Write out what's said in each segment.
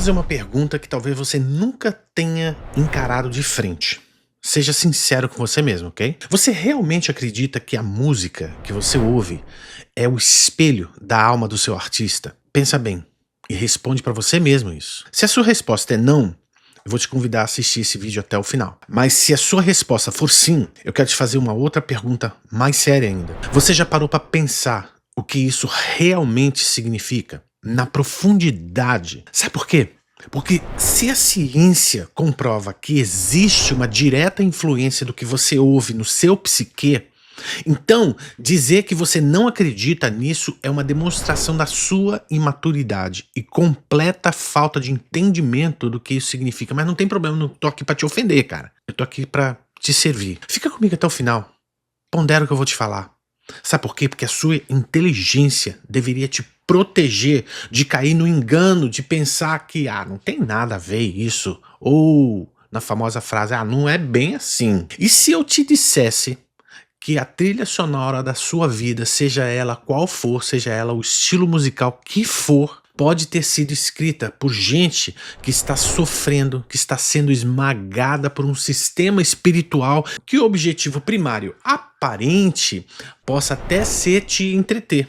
fazer uma pergunta que talvez você nunca tenha encarado de frente. Seja sincero com você mesmo, ok? Você realmente acredita que a música que você ouve é o espelho da alma do seu artista? Pensa bem e responde pra você mesmo isso. Se a sua resposta é não, eu vou te convidar a assistir esse vídeo até o final. Mas se a sua resposta for sim, eu quero te fazer uma outra pergunta mais séria ainda. Você já parou pra pensar o que isso realmente significa? Na profundidade. Sabe por quê? Porque se a ciência comprova que existe uma direta influência do que você ouve no seu psique, então dizer que você não acredita nisso é uma demonstração da sua imaturidade e completa falta de entendimento do que isso significa. Mas não tem problema, não tô aqui pra te ofender, cara. Eu tô aqui pra te servir. Fica comigo até o final. Pondera o que eu vou te falar. Sabe por quê? Porque a sua inteligência deveria te proteger de cair no engano de pensar que não tem nada a ver isso, ou na famosa frase, não é bem assim. E se eu te dissesse que a trilha sonora da sua vida, seja ela qual for, seja ela o estilo musical que for, pode ter sido escrita por gente que está sofrendo, que está sendo esmagada por um sistema espiritual que o objetivo primário aparente possa até ser te entreter.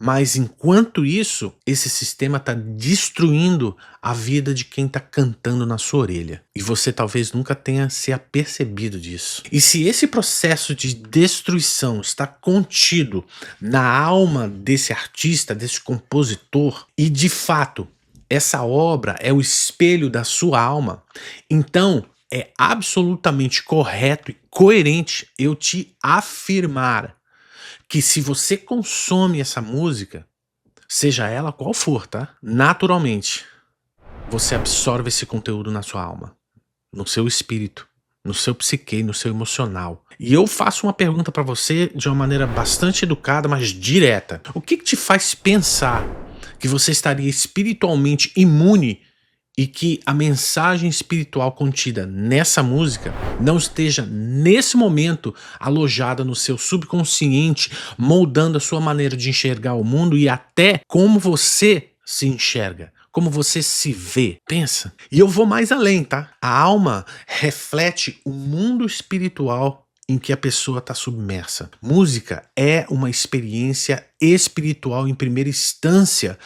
Mas enquanto isso, esse sistema está destruindo a vida de quem está cantando na sua orelha. E você talvez nunca tenha se apercebido disso. E se esse processo de destruição está contido na alma desse artista, desse compositor, e de fato essa obra é o espelho da sua alma, então é absolutamente correto e coerente eu te afirmar que se você consome essa música, seja ela qual for, tá? Naturalmente, você absorve esse conteúdo na sua alma, no seu espírito, no seu psique, no seu emocional. E eu faço uma pergunta pra você de uma maneira bastante educada, mas direta. O que te faz pensar que você estaria espiritualmente imune e que a mensagem espiritual contida nessa música não esteja nesse momento alojada no seu subconsciente, moldando a sua maneira de enxergar o mundo e até como você se enxerga, como você se vê? Pensa. E eu vou mais além, tá? A alma reflete o mundo espiritual em que a pessoa está submersa. Música é uma experiência espiritual em primeira instância,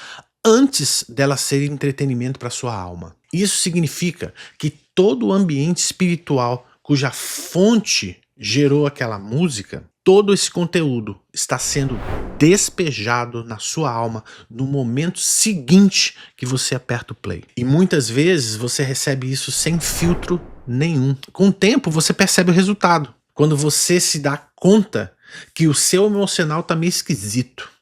antes dela ser entretenimento para sua alma. Isso significa que todo o ambiente espiritual cuja fonte gerou aquela música, todo esse conteúdo está sendo despejado na sua alma no momento seguinte que você aperta o play. E muitas vezes você recebe isso sem filtro nenhum. Com o tempo você percebe o resultado. Quando você se dá conta que o seu emocional está meio esquisito.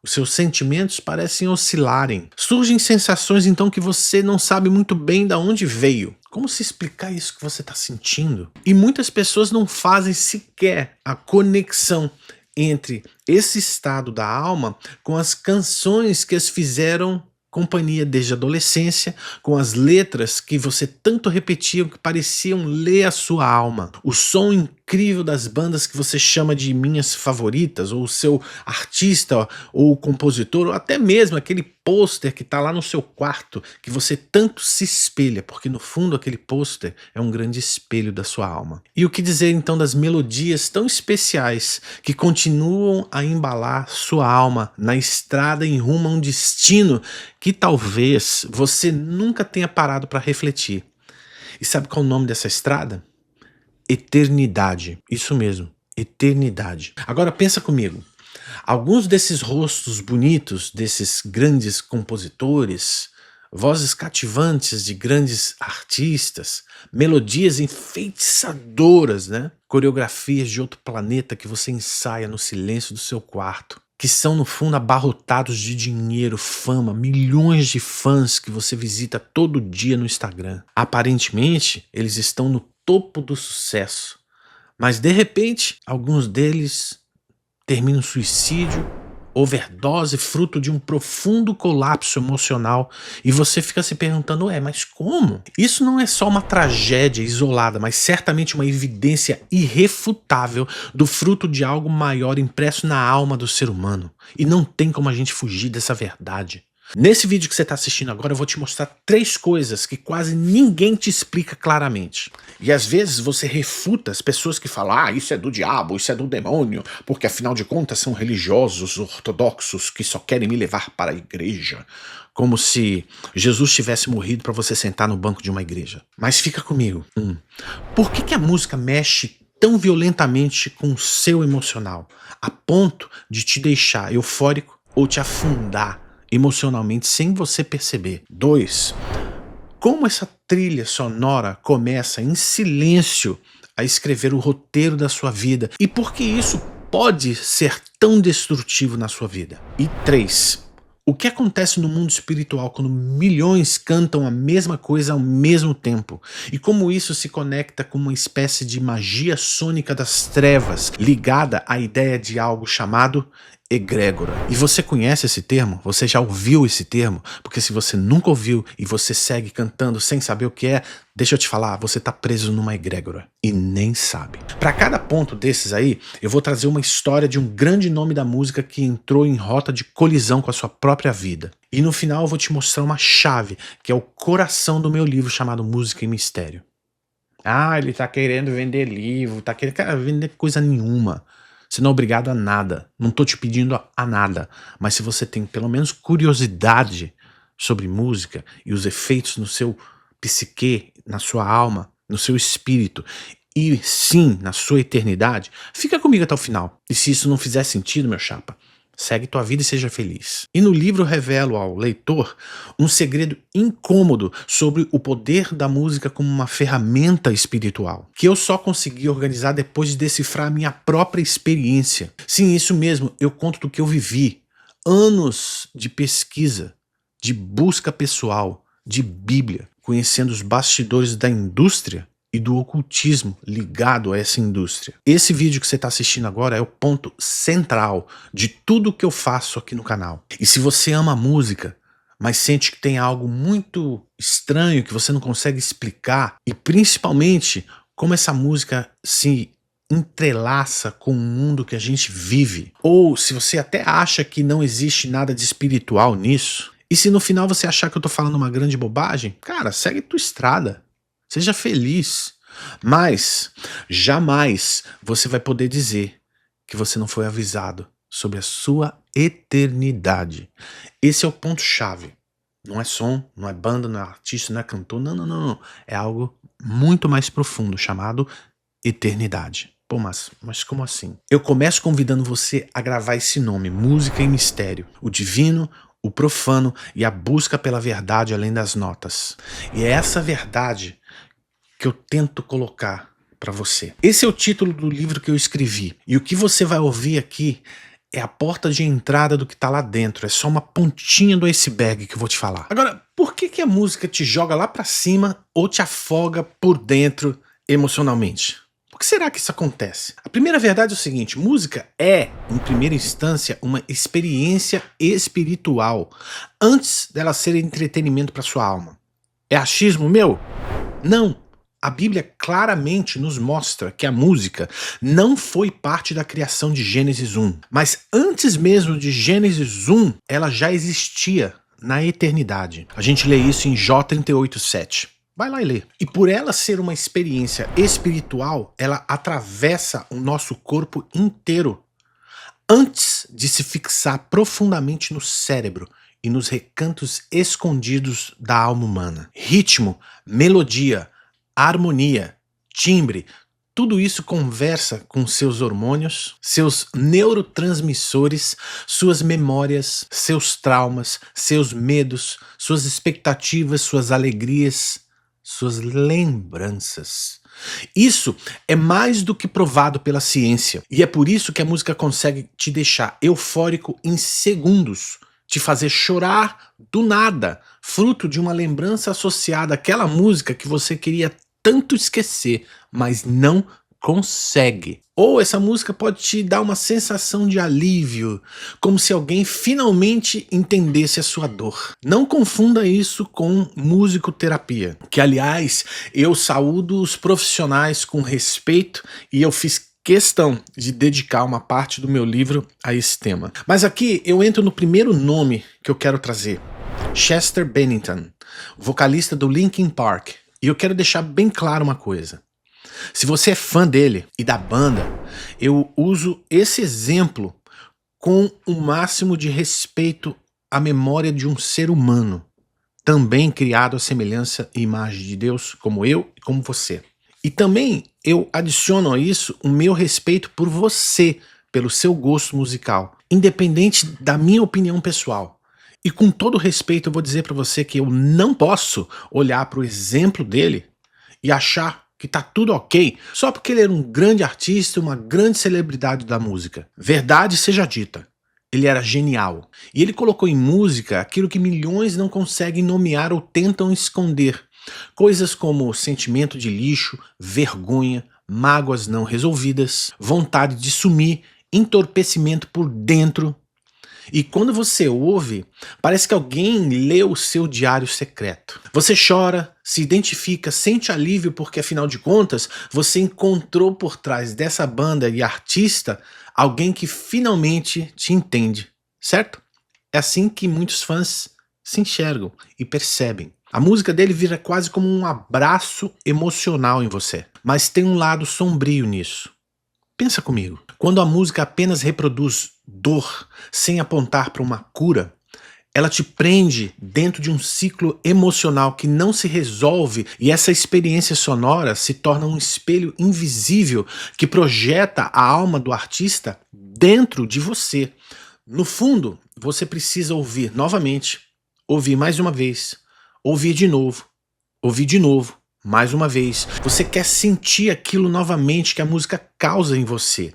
Os seus sentimentos parecem oscilarem. Surgem sensações então que você não sabe muito bem de onde veio. Como se explicar isso que você está sentindo? E muitas pessoas não fazem sequer a conexão entre esse estado da alma com as canções que as fizeram companhia desde a adolescência, com as letras que você tanto repetia que pareciam ler a sua alma. O som incrível das bandas que você chama de minhas favoritas, ou o seu artista, ou compositor, ou até mesmo aquele pôster que está lá no seu quarto, que você tanto se espelha, porque no fundo aquele pôster é um grande espelho da sua alma. E o que dizer então das melodias tão especiais que continuam a embalar sua alma na estrada em rumo a um destino que talvez você nunca tenha parado para refletir. E sabe qual é o nome dessa estrada? Eternidade. Isso mesmo, eternidade. Agora pensa comigo. Alguns desses rostos bonitos, desses grandes compositores, vozes cativantes de grandes artistas, melodias enfeitiçadoras, né? Coreografias de outro planeta que você ensaia no silêncio do seu quarto, que são no fundo abarrotados de dinheiro, fama, milhões de fãs que você visita todo dia no Instagram. Aparentemente, eles estão no topo do sucesso, mas de repente, alguns deles terminam suicídio, overdose, fruto de um profundo colapso emocional, e você fica se perguntando, mas como? Isso não é só uma tragédia isolada, mas certamente uma evidência irrefutável do fruto de algo maior impresso na alma do ser humano, e não tem como a gente fugir dessa verdade. Nesse vídeo que você está assistindo agora, eu vou te mostrar 3 coisas que quase ninguém te explica claramente. E às vezes você refuta as pessoas que falam: ah, isso é do diabo, isso é do demônio, porque afinal de contas são religiosos ortodoxos que só querem me levar para a igreja. Como se Jesus tivesse morrido para você sentar no banco de uma igreja. Mas fica comigo. Por que a música mexe tão violentamente com o seu emocional, a ponto de te deixar eufórico ou te afundar emocionalmente sem você perceber? 2. Como essa trilha sonora começa em silêncio a escrever o roteiro da sua vida e por que isso pode ser tão destrutivo na sua vida? E 3. O que acontece no mundo espiritual quando milhões cantam a mesma coisa ao mesmo tempo? E como isso se conecta com uma espécie de magia sônica das trevas, ligada à ideia de algo chamado egrégora. E você conhece esse termo? Você já ouviu esse termo? Porque se você nunca ouviu e você segue cantando sem saber o que é, deixa eu te falar, você tá preso numa egrégora e nem sabe. Para cada ponto desses aí, eu vou trazer uma história de um grande nome da música que entrou em rota de colisão com a sua própria vida. E no final eu vou te mostrar uma chave, que é o coração do meu livro chamado Música e Mistério. Ah, ele tá querendo vender livro, tá querendo vender coisa nenhuma. Você não é obrigado a nada. Não tô te pedindo a nada. Mas se você tem pelo menos curiosidade sobre música e os efeitos no seu psique, na sua alma, no seu espírito e sim na sua eternidade, fica comigo até o final. E se isso não fizer sentido, meu chapa, segue tua vida e seja feliz. E no livro eu revelo ao leitor um segredo incômodo sobre o poder da música como uma ferramenta espiritual, que eu só consegui organizar depois de decifrar a minha própria experiência. Sim, isso mesmo, eu conto do que eu vivi. Anos de pesquisa, de busca pessoal, de Bíblia, conhecendo os bastidores da indústria e do ocultismo ligado a essa indústria. Esse vídeo que você está assistindo agora é o ponto central de tudo que eu faço aqui no canal. E se você ama a música, mas sente que tem algo muito estranho que você não consegue explicar, e principalmente como essa música se entrelaça com o mundo que a gente vive, ou se você até acha que não existe nada de espiritual nisso, e se no final você achar que eu tô falando uma grande bobagem, cara, segue tua estrada. Seja feliz, mas jamais você vai poder dizer que você não foi avisado sobre a sua eternidade. Esse é o ponto-chave. Não é som, não é banda, não é artista, não é cantor, não, não, não, não. É algo muito mais profundo, chamado eternidade. Pô, mas como assim? Eu começo convidando você a gravar esse nome, Música e Mistério. O divino, o profano e a busca pela verdade além das notas. E é essa verdade que eu tento colocar para você. Esse é o título do livro que eu escrevi. E o que você vai ouvir aqui é a porta de entrada do que tá lá dentro. É só uma pontinha do iceberg que eu vou te falar. Agora, por que a música te joga lá para cima ou te afoga por dentro emocionalmente? Por que será que isso acontece? A primeira verdade é o seguinte: música é, em primeira instância, uma experiência espiritual, antes dela ser entretenimento para sua alma. É achismo meu? Não. A Bíblia claramente nos mostra que a música não foi parte da criação de Gênesis 1. Mas antes mesmo de Gênesis 1, ela já existia na eternidade. A gente lê isso em Jó 38:7. Vai lá e lê. E por ela ser uma experiência espiritual, ela atravessa o nosso corpo inteiro, antes de se fixar profundamente no cérebro e nos recantos escondidos da alma humana. Ritmo, melodia, harmonia, timbre, tudo isso conversa com seus hormônios, seus neurotransmissores, suas memórias, seus traumas, seus medos, suas expectativas, suas alegrias, suas lembranças. Isso é mais do que provado pela ciência, e é por isso que a música consegue te deixar eufórico em segundos, te fazer chorar do nada, fruto de uma lembrança associada àquela música que você queria tanto esquecer, mas não consegue. Ou essa música pode te dar uma sensação de alívio, como se alguém finalmente entendesse a sua dor. Não confunda isso com musicoterapia, que aliás eu saúdo os profissionais com respeito e eu fiz questão de dedicar uma parte do meu livro a esse tema. Mas aqui eu entro no primeiro nome que eu quero trazer. Chester Bennington, vocalista do Linkin Park. E eu quero deixar bem claro uma coisa. Se você é fã dele e da banda, eu uso esse exemplo com o máximo de respeito à memória de um ser humano, também criado à semelhança e imagem de Deus, como eu e como você. E também eu adiciono a isso o meu respeito por você, pelo seu gosto musical, independente da minha opinião pessoal. E com todo respeito eu vou dizer para você que eu não posso olhar para o exemplo dele e achar que tá tudo ok só porque ele era um grande artista, uma grande celebridade da música. Verdade seja dita, ele era genial. E ele colocou em música aquilo que milhões não conseguem nomear ou tentam esconder. Coisas como sentimento de lixo, vergonha, mágoas não resolvidas, vontade de sumir, entorpecimento por dentro. E quando você ouve, parece que alguém leu o seu diário secreto. Você chora, se identifica, sente alívio porque afinal de contas você encontrou por trás dessa banda e artista alguém que finalmente te entende, certo? É assim que muitos fãs se enxergam e percebem. A música dele vira quase como um abraço emocional em você, mas tem um lado sombrio nisso. Pensa comigo, quando a música apenas reproduz dor sem apontar para uma cura, ela te prende dentro de um ciclo emocional que não se resolve e essa experiência sonora se torna um espelho invisível que projeta a alma do artista dentro de você. No fundo, você precisa ouvir novamente, ouvir mais uma vez, ouvir de novo, mais uma vez. Você quer sentir aquilo novamente que a música causa em você.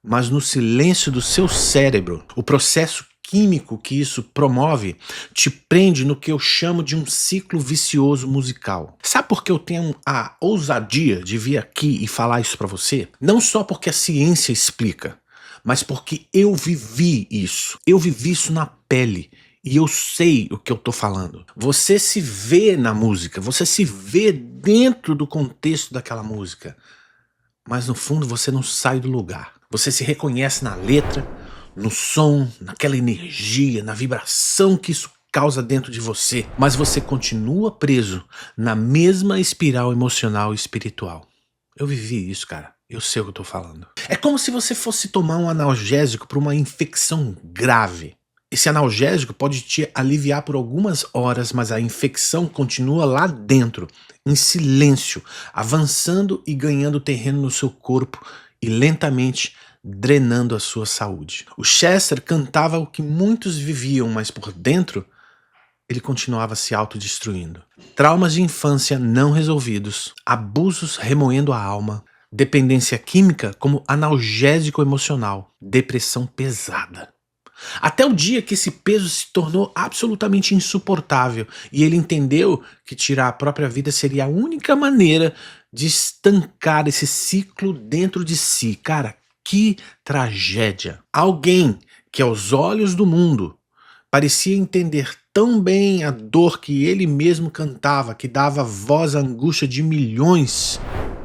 Mas no silêncio do seu cérebro, o processo químico que isso promove te prende no que eu chamo de um ciclo vicioso musical. Sabe por que eu tenho a ousadia de vir aqui e falar isso pra você? Não só porque a ciência explica, mas porque eu vivi isso. Eu vivi isso na pele. E eu sei o que eu tô falando. Você se vê na música, você se vê dentro do contexto daquela música. Mas no fundo você não sai do lugar. Você se reconhece na letra, no som, naquela energia, na vibração que isso causa dentro de você. Mas você continua preso na mesma espiral emocional e espiritual. Eu vivi isso, cara. Eu sei o que eu tô falando. É como se você fosse tomar um analgésico para uma infecção grave. Esse analgésico pode te aliviar por algumas horas, mas a infecção continua lá dentro, em silêncio, avançando e ganhando terreno no seu corpo e lentamente drenando a sua saúde. O Chester cantava o que muitos viviam, mas por dentro ele continuava se autodestruindo. Traumas de infância não resolvidos, abusos remoendo a alma, dependência química como analgésico emocional, depressão pesada. Até o dia que esse peso se tornou absolutamente insuportável e ele entendeu que tirar a própria vida seria a única maneira de estancar esse ciclo dentro de si. Cara, que tragédia! Alguém que aos olhos do mundo parecia entender tão bem a dor que ele mesmo cantava, que dava voz à angústia de milhões,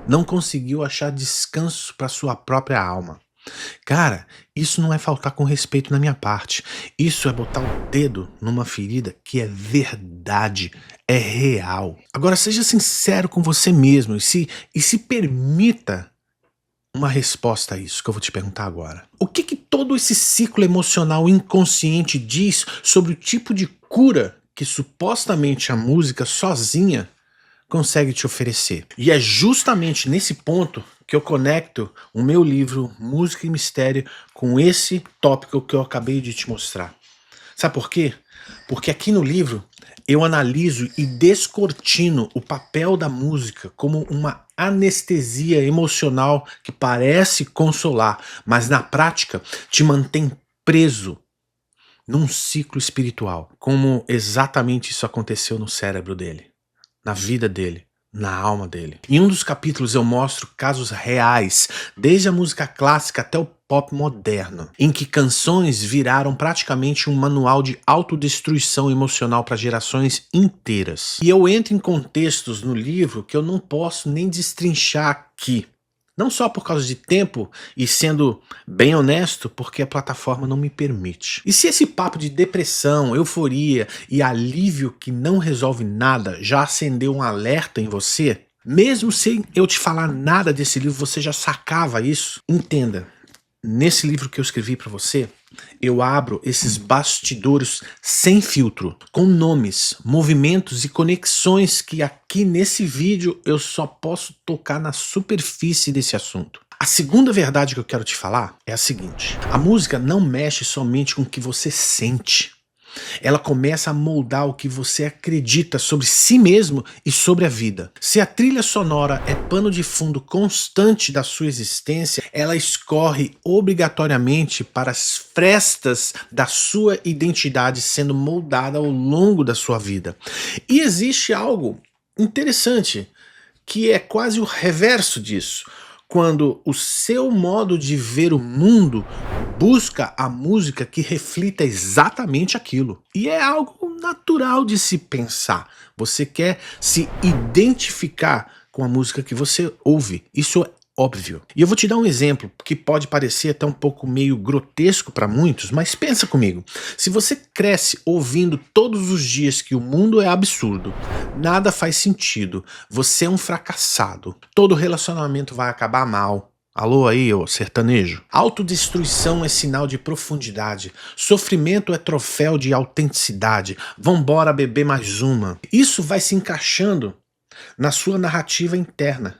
não conseguiu achar descanso para sua própria alma. Cara, isso não é faltar com respeito na minha parte. Isso é botar o dedo numa ferida que é verdade, é real. Agora seja sincero com você mesmo e se permita uma resposta a isso que eu vou te perguntar agora. O que todo esse ciclo emocional inconsciente diz sobre o tipo de cura que supostamente a música sozinha consegue te oferecer? E é justamente nesse ponto que eu conecto o meu livro Música e Mistério com esse tópico que eu acabei de te mostrar. Sabe por quê? Porque aqui no livro eu analiso e descortino o papel da música como uma anestesia emocional que parece consolar, mas na prática te mantém preso num ciclo espiritual, como exatamente isso aconteceu no cérebro dele, na vida dele, na alma dele. Em um dos capítulos eu mostro casos reais, desde a música clássica até o pop moderno, em que canções viraram praticamente um manual de autodestruição emocional para gerações inteiras. E eu entro em contextos no livro que eu não posso nem destrinchar aqui, Não só por causa de tempo e sendo bem honesto, porque a plataforma não me permite. E se esse papo de depressão, euforia e alívio que não resolve nada já acendeu um alerta em você, mesmo sem eu te falar nada desse livro, você já sacava isso? Entenda, nesse livro que eu escrevi para você, eu abro esses bastidores sem filtro, com nomes, movimentos e conexões que aqui nesse vídeo eu só posso tocar na superfície desse assunto. A segunda verdade que eu quero te falar é a seguinte: a música não mexe somente com o que você sente. Ela começa a moldar o que você acredita sobre si mesmo e sobre a vida. Se a trilha sonora é pano de fundo constante da sua existência, ela escorre obrigatoriamente para as frestas da sua identidade sendo moldada ao longo da sua vida. E existe algo interessante, que é quase o reverso disso. Quando o seu modo de ver o mundo busca a música que reflita exatamente aquilo. E é algo natural de se pensar. Você quer se identificar com a música que você ouve. Isso é óbvio. E eu vou te dar um exemplo que pode parecer até um pouco meio grotesco para muitos, mas pensa comigo. Se você cresce ouvindo todos os dias que o mundo é absurdo, nada faz sentido, você é um fracassado, todo relacionamento vai acabar mal. Alô aí, ô sertanejo. Autodestruição é sinal de profundidade. Sofrimento é troféu de autenticidade. Vambora beber mais uma. Isso vai se encaixando na sua narrativa interna.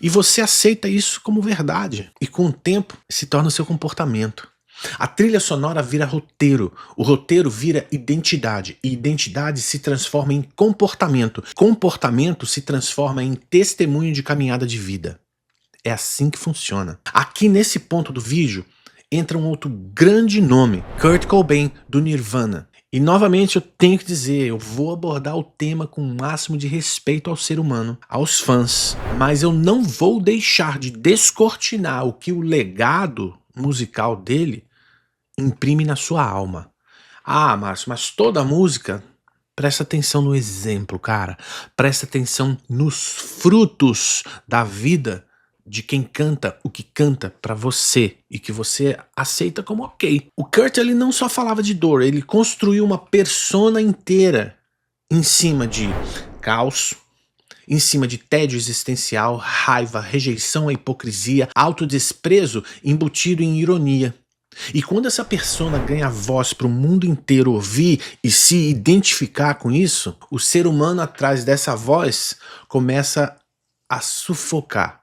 E você aceita isso como verdade. E com o tempo se torna seu comportamento. A trilha sonora vira roteiro. O roteiro vira identidade. E identidade se transforma em comportamento. Comportamento se transforma em testemunho de caminhada de vida. É assim que funciona. Aqui nesse ponto do vídeo entra um outro grande nome, Kurt Cobain, do Nirvana. E novamente eu tenho que dizer, eu vou abordar o tema com o máximo de respeito ao ser humano, aos fãs, mas eu não vou deixar de descortinar o que o legado musical dele imprime na sua alma. Ah, Márcio, mas toda música... Presta atenção no exemplo, cara. Presta atenção nos frutos da vida de quem canta o que canta pra você e que você aceita como ok. O Kurt, ele não só falava de dor, ele construiu uma persona inteira em cima de caos, em cima de tédio existencial, raiva, rejeição à hipocrisia, autodesprezo embutido em ironia. E quando essa persona ganha voz para o mundo inteiro ouvir e se identificar com isso, o ser humano atrás dessa voz começa a sufocar.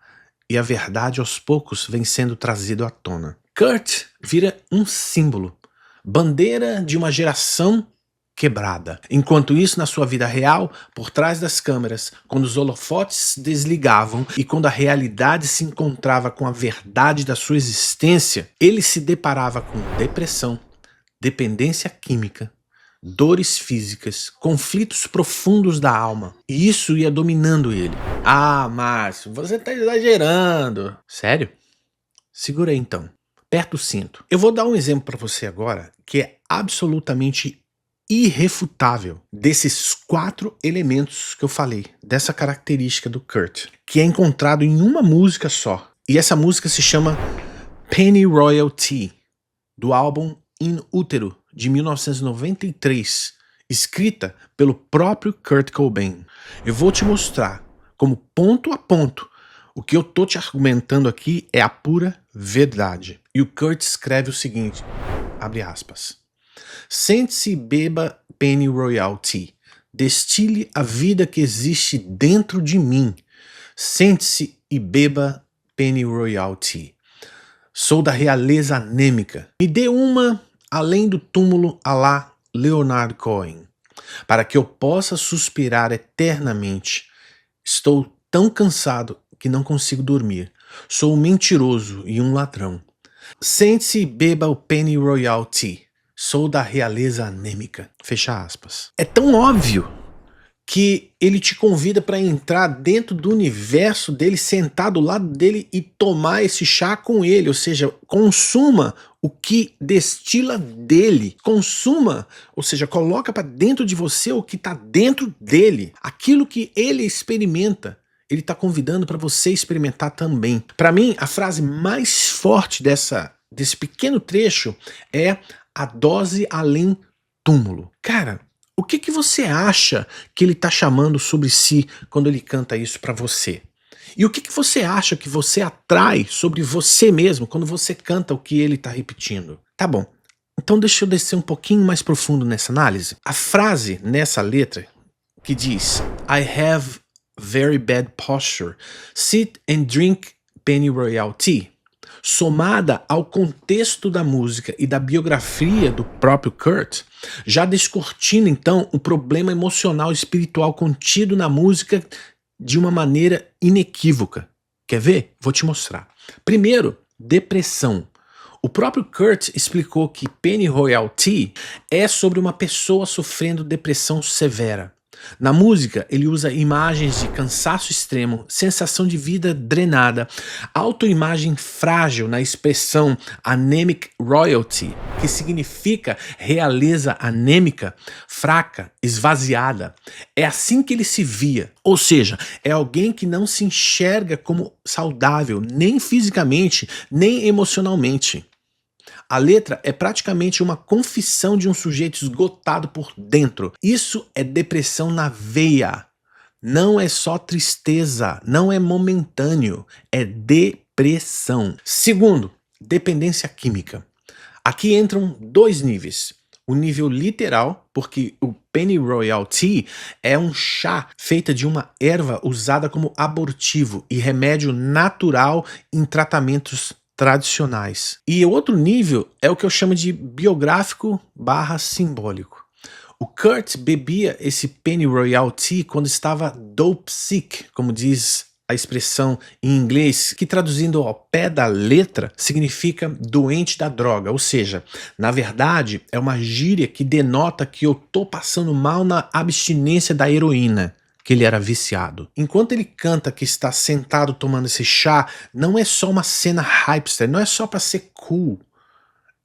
E a verdade aos poucos vem sendo trazido à tona. Kurt vira um símbolo, bandeira de uma geração quebrada. Enquanto isso, na sua vida real, por trás das câmeras, quando os holofotes desligavam e quando a realidade se encontrava com a verdade da sua existência, ele se deparava com depressão, dependência química, dores físicas, conflitos profundos da alma. E isso ia dominando ele. Ah, Márcio, você tá exagerando. Sério? Segura aí então. Aperta o cinto. Eu vou dar um exemplo para você agora que é absolutamente irrefutável desses 4 elementos que eu falei, dessa característica do Kurt, que é encontrado em uma música só. E essa música se chama Pennyroyal Tea, do álbum In Utero, de 1993, escrita pelo próprio Kurt Cobain. Eu vou te mostrar como ponto a ponto o que eu tô te argumentando aqui é a pura verdade. E o Kurt escreve o seguinte, abre aspas: sente-se e beba Pennyroyal Tea, destile a vida que existe dentro de mim. Sente-se e beba Pennyroyal Tea. Sou da realeza anêmica. Me dê uma além do túmulo à la Leonard Cohen, para que eu possa suspirar eternamente. Estou tão cansado que não consigo dormir. Sou um mentiroso e um ladrão. Sente-se e beba o Pennyroyal Tea. Sou da realeza anêmica. Fecha aspas. É tão óbvio que ele te convida para entrar dentro do universo dele, sentar do lado dele e tomar esse chá com ele, ou seja, consuma o que destila dele, consuma, ou seja, coloca para dentro de você o que está dentro dele, aquilo que ele experimenta ele está convidando para você experimentar também. Para mim, a frase mais forte desse pequeno trecho é a dose além túmulo. Cara, o que você acha que ele está chamando sobre si quando ele canta isso para você? E o que você acha que você atrai sobre você mesmo quando você canta o que ele está repetindo? Tá bom, então deixa eu descer um pouquinho mais profundo nessa análise. A frase nessa letra que diz I have very bad posture, sit and drink pennyroyal tea, somada ao contexto da música e da biografia do próprio Kurt, já descortina então o problema emocional e espiritual contido na música de uma maneira inequívoca. Quer ver? Vou te mostrar. Primeiro, depressão. O próprio Kurt explicou que Pennyroyal Tea é sobre uma pessoa sofrendo depressão severa. Na música, ele usa imagens de cansaço extremo, sensação de vida drenada, autoimagem frágil na expressão anemic royalty, que significa realeza anêmica, fraca, esvaziada. É assim que ele se via, ou seja, é alguém que não se enxerga como saudável, nem fisicamente, nem emocionalmente. A letra é praticamente uma confissão de um sujeito esgotado por dentro. Isso é depressão na veia. Não é só tristeza, não é momentâneo, é depressão. Segundo, dependência química. Aqui entram dois níveis. O nível literal, porque o Pennyroyal Tea é um chá feita de uma erva usada como abortivo e remédio natural em tratamentos tradicionais. E o outro nível é o que eu chamo de biográfico / simbólico. O Kurt bebia esse Pennyroyal Tea quando estava dope sick, como diz a expressão em inglês, que traduzindo ao pé da letra significa doente da droga, ou seja, na verdade é uma gíria que denota que eu tô passando mal na abstinência da heroína, que ele era viciado. Enquanto ele canta que está sentado tomando esse chá, não é só uma cena hipster, não é só pra ser cool.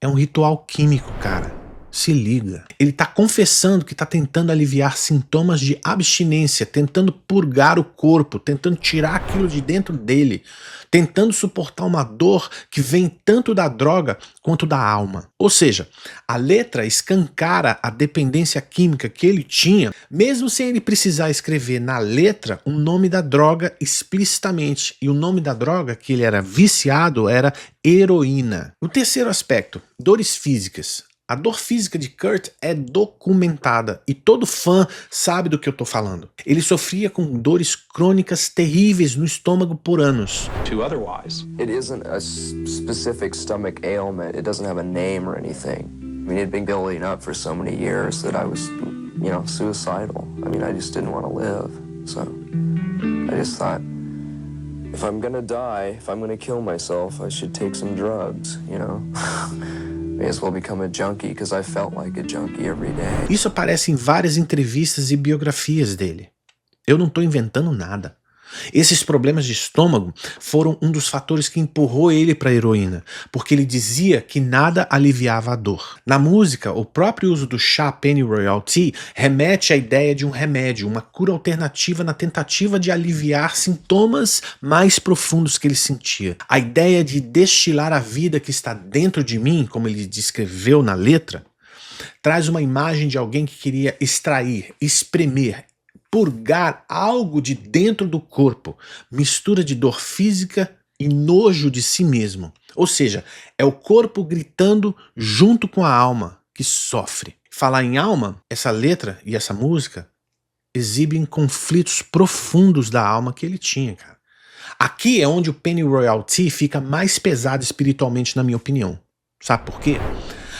É um ritual químico, cara. Se liga. Ele tá confessando que tá tentando aliviar sintomas de abstinência, tentando purgar o corpo, tentando tirar aquilo de dentro dele, tentando suportar uma dor que vem tanto da droga quanto da alma. Ou seja, a letra escancara a dependência química que ele tinha, mesmo sem ele precisar escrever na letra o nome da droga explicitamente. E o nome da droga que ele era viciado era heroína. O terceiro aspecto, dores físicas. A dor física de Kurt é documentada e todo fã sabe do que eu tô falando. Ele sofria com dores crônicas terríveis no estômago por anos. It isn't a specific stomach ailment. It doesn't have a name or anything. I mean, it had been building up for so many years that I was, suicidal. I mean, I just didn't want to live. So I just thought, if I'm gonna die, if I'm gonna kill myself, I should take some drugs, May as well become a junkie, because I felt like a junkie every day. Isso aparece em várias entrevistas e biografias dele. Eu não estou inventando nada. Esses problemas de estômago foram um dos fatores que empurrou ele para a heroína, porque ele dizia que nada aliviava a dor. Na música, o próprio uso do chá Pennyroyal Tea remete à ideia de um remédio, uma cura alternativa na tentativa de aliviar sintomas mais profundos que ele sentia. A ideia de destilar a vida que está dentro de mim, como ele descreveu na letra, traz uma imagem de alguém que queria extrair, espremer, purgar algo de dentro do corpo, mistura de dor física e nojo de si mesmo. Ou seja, é o corpo gritando junto com a alma que sofre. Falar em alma, essa letra e essa música exibem conflitos profundos da alma que ele tinha, cara. Aqui é onde o Pennyroyal Tea fica mais pesado espiritualmente, na minha opinião. Sabe por quê?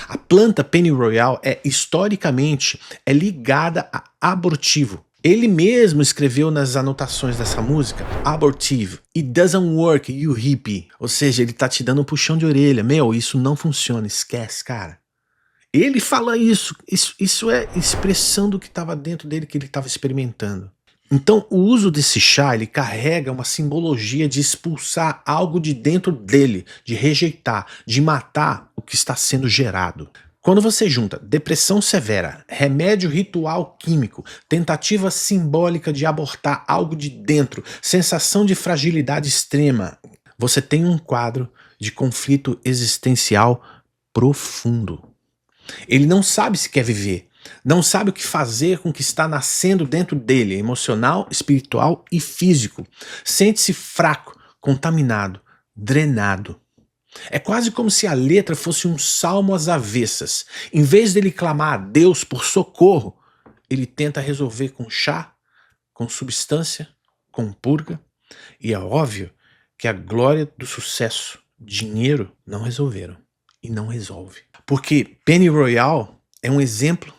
A planta Pennyroyal historicamente ligada a abortivo. Ele mesmo escreveu nas anotações dessa música, abortive, it doesn't work, you hippie. Ou seja, ele tá te dando um puxão de orelha. Meu, isso não funciona, esquece, cara. Ele fala isso é expressão do que estava dentro dele, que ele estava experimentando. Então, o uso desse chá, ele carrega uma simbologia de expulsar algo de dentro dele, de rejeitar, de matar o que está sendo gerado. Quando você junta depressão severa, remédio ritual químico, tentativa simbólica de abortar algo de dentro, sensação de fragilidade extrema, você tem um quadro de conflito existencial profundo. Ele não sabe se quer viver, não sabe o que fazer com o que está nascendo dentro dele, emocional, espiritual e físico. Sente-se fraco, contaminado, drenado. É quase como se a letra fosse um salmo às avessas. Em vez dele clamar a Deus por socorro, ele tenta resolver com chá, com substância, com purga. E é óbvio que a glória do sucesso, dinheiro, não resolveram. E não resolve. Porque Pennyroyal é um exemplo.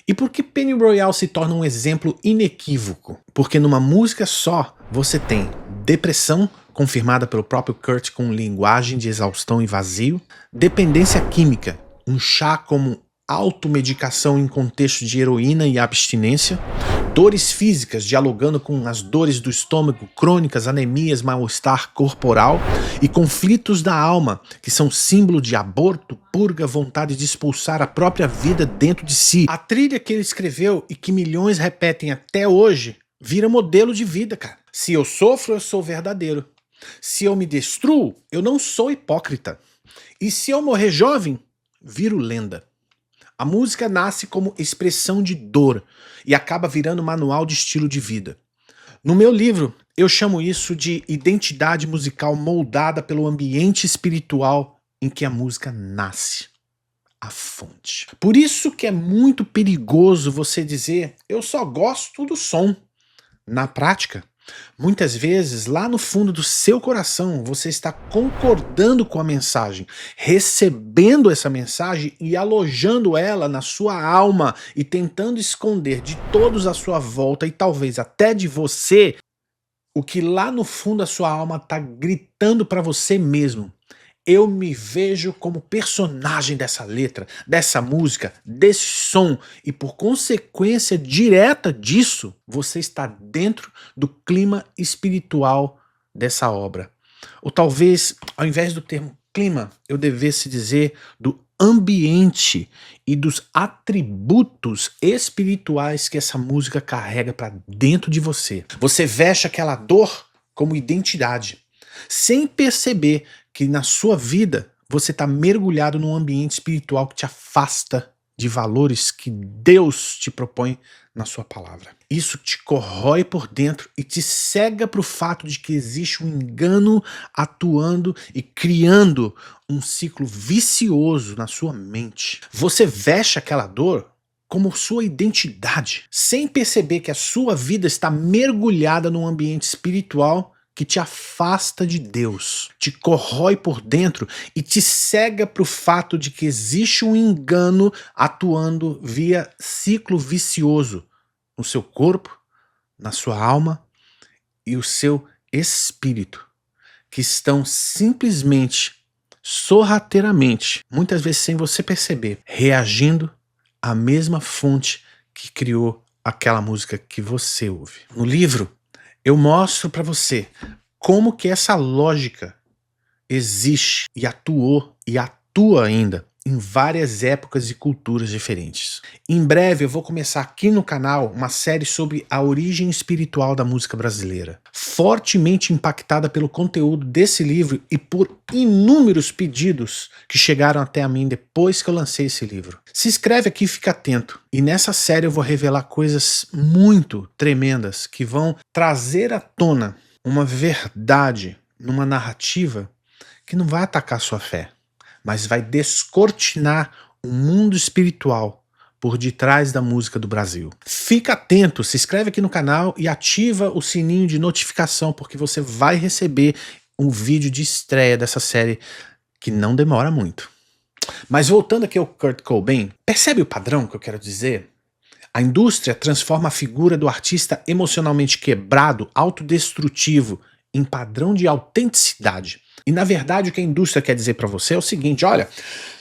E por que Pennyroyal se torna um exemplo inequívoco? Porque numa música só você tem depressão, confirmada pelo próprio Kurt com linguagem de exaustão e vazio, dependência química, um chá como automedicação em contexto de heroína e abstinência, dores físicas dialogando com as dores do estômago, crônicas, anemias, mal-estar corporal e conflitos da alma, que são símbolo de aborto, purga, vontade de expulsar a própria vida dentro de si. A trilha que ele escreveu e que milhões repetem até hoje vira modelo de vida, cara. Se eu sofro, eu sou verdadeiro. Se eu me destruo, eu não sou hipócrita. E se eu morrer jovem, viro lenda. A música nasce como expressão de dor e acaba virando manual de estilo de vida. No meu livro, eu chamo isso de identidade musical moldada pelo ambiente espiritual em que a música nasce. A fonte. Por isso que é muito perigoso você dizer, eu só gosto do som. Na prática, muitas vezes, lá no fundo do seu coração, você está concordando com a mensagem, recebendo essa mensagem e alojando ela na sua alma e tentando esconder de todos à sua volta e talvez até de você o que lá no fundo a sua alma está gritando para você mesmo. Eu me vejo como personagem dessa letra, dessa música, desse som e por consequência direta disso, você está dentro do clima espiritual dessa obra. Ou talvez, ao invés do termo clima, eu devesse dizer do ambiente e dos atributos espirituais que essa música carrega para dentro de você. Você veste aquela dor como identidade, sem perceber que na sua vida você está mergulhado num ambiente espiritual que te afasta de valores que Deus te propõe na sua palavra. Isso te corrói por dentro e te cega para o fato de que existe um engano atuando e criando um ciclo vicioso na sua mente. Você veste aquela dor como sua identidade, sem perceber que a sua vida está mergulhada num ambiente espiritual que te afasta de Deus, te corrói por dentro e te cega para o fato de que existe um engano atuando via ciclo vicioso no seu corpo, na sua alma e o seu espírito, que estão simplesmente, sorrateiramente, muitas vezes sem você perceber, reagindo à mesma fonte que criou aquela música que você ouve. No livro, eu mostro para você como que essa lógica existe e atuou e atua ainda em várias épocas e culturas diferentes. Em breve eu vou começar aqui no canal uma série sobre a origem espiritual da música brasileira, fortemente impactada pelo conteúdo desse livro e por inúmeros pedidos que chegaram até a mim depois que eu lancei esse livro. Se inscreve aqui e fica atento. E nessa série eu vou revelar coisas muito tremendas que vão trazer à tona uma verdade numa narrativa que não vai atacar sua fé, mas vai descortinar o mundo espiritual por detrás da música do Brasil. Fica atento, se inscreve aqui no canal e ativa o sininho de notificação, porque você vai receber um vídeo de estreia dessa série que não demora muito. Mas voltando aqui ao Kurt Cobain, percebe o padrão que eu quero dizer? A indústria transforma a figura do artista emocionalmente quebrado, autodestrutivo, em padrão de autenticidade. E na verdade o que a indústria quer dizer para você é o seguinte, olha,